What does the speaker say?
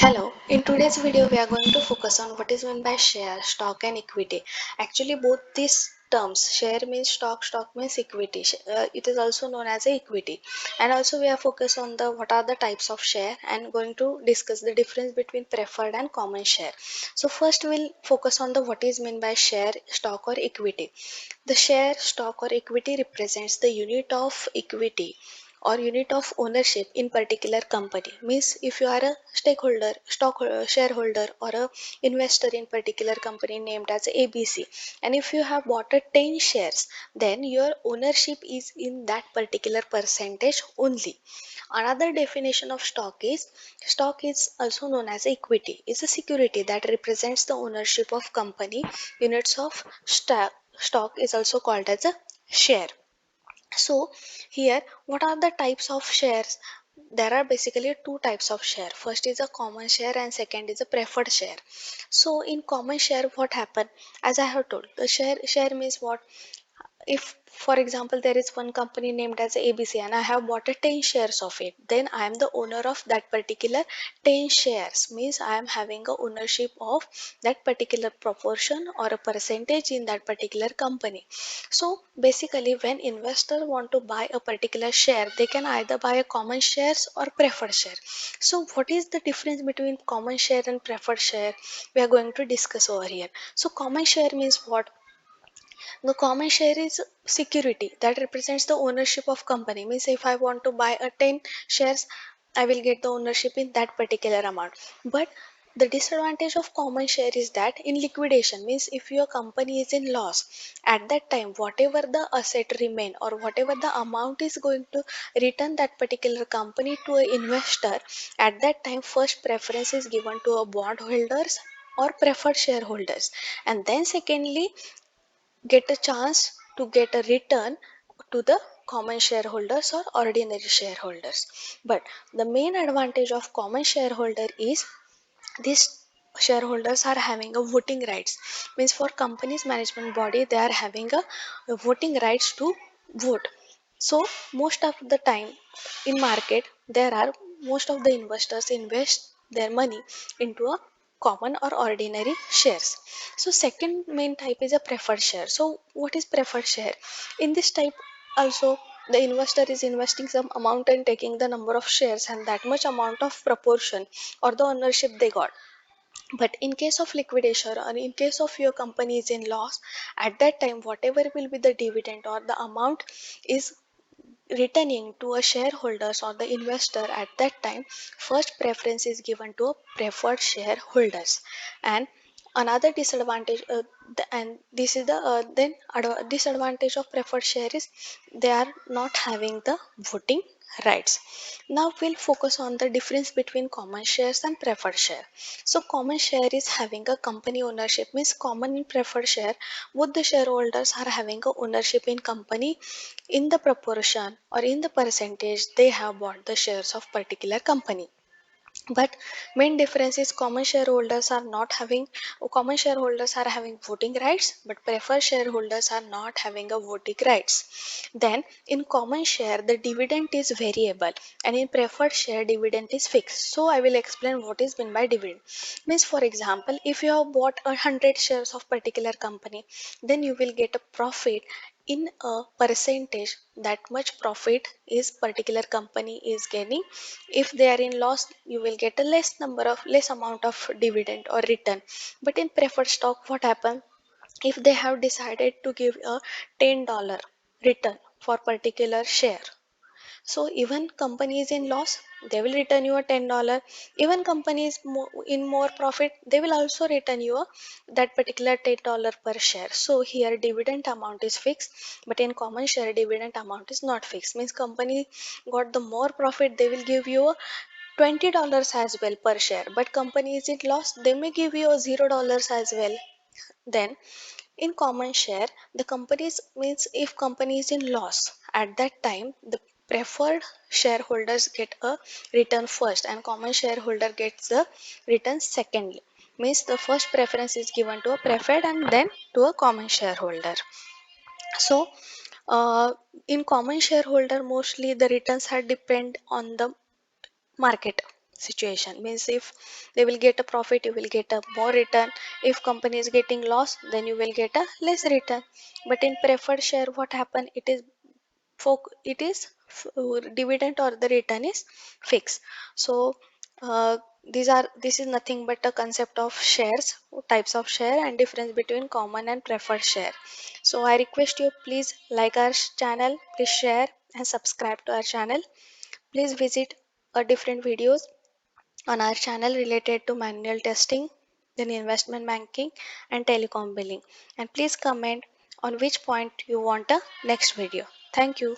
Hello, in today's video we are going to focus on what is meant by share, stock and equity. Actually both these terms, share means stock means equity. It is also known as a equity. And also we are focused on the what are the types of share and going to discuss the difference between preferred and common share. So first we'll focus on the what is meant by share, stock or equity. The share, stock or equity represents the unit of equity or unit of ownership in particular company. Means if you are a stakeholder, shareholder or a investor in particular company named as ABC, and if you have bought a 10 shares, then your ownership is in that particular percentage only. Another definition of stock is also known as equity. Is a security that represents the ownership of company. Units of stock is also called as a share. So here, what are the types of shares? There are basically two types of share. First is a common share and second is a preferred share. So in common share, what happen? As I have told, the share means what? If for example there is one company named as ABC and I have bought a 10 shares of it, then I am the owner of that particular 10 shares. Means I am having a ownership of that particular proportion or a percentage in that particular company. So basically when investor want to buy a particular share, they can either buy a common shares or preferred share. So what is the difference between common share and preferred share? We are going to discuss over here. So common share means what? The common share is security that represents the ownership of company. Means if I want to buy a 10 shares, I will get the ownership in that particular amount. But the disadvantage of common share is that in liquidation, means if your company is in loss, at that time whatever the asset remain or whatever the amount is going to return that particular company to an investor, at that time first preference is given to a bondholders or preferred shareholders, and then secondly get a chance to get a return to the common shareholders or ordinary shareholders. But the main advantage of common shareholder is these shareholders are having a voting rights. Means for companies management body they are having a voting rights to vote. So most of the time in market there are most of the investors invest their money into a common or ordinary shares. So second main type is a preferred share. So what is preferred share? In this type also the investor is investing some amount and taking the number of shares and that much amount of proportion or the ownership they got. But in case of liquidation or in case of your company is in loss, at that time whatever will be the dividend or the amount is returning to a shareholders or the investor, at that time first preference is given to preferred shareholders. And another disadvantage and this is the disadvantage of preferred share is they are not having the voting rights. Now we'll focus on the difference between common shares and preferred share. So common share is having a company ownership. Means common and preferred share, both the shareholders are having a ownership in company in the proportion or in the percentage they have bought the shares of particular company. But main difference is common shareholders are having voting rights, but preferred shareholders are not having a voting rights. Then in common share the dividend is variable and in preferred share dividend is fixed. So I will explain what is meant by dividend. Means for example, if you have bought 100 shares of particular company, then you will get a profit in a percentage. That much profit is particular company is gaining. If they are in loss, you will get a less amount of dividend or return. But in preferred stock, what happen? If they have decided to give a $10 return for particular share, so even company is in loss, they will return you a $10. Even company is in more profit, they will also return you that particular $10 per share. So here dividend amount is fixed, but in common share dividend amount is not fixed. Means company got the more profit, they will give you a $20 as well per share. But company is in loss, they may give you a $0 as well. Then in common share, the companies means if company is in loss, at that time the preferred shareholders get a return first and common shareholder gets the return secondly. Means the first preference is given to a preferred and then to a common shareholder. So in common shareholder mostly the returns are depend on the market. situation. Means if they will get a profit, you will get a more return. If company is getting loss, then you will get a less return. But in preferred share, what happen? Dividend or the return is fixed. So this is nothing but a concept of shares, types of share, and difference between common and preferred share. So I request you, please like our channel, please share and subscribe to our channel. Please visit different videos on our channel related to manual testing, then investment banking and telecom billing. And please comment on which point you want a next video. Thank you.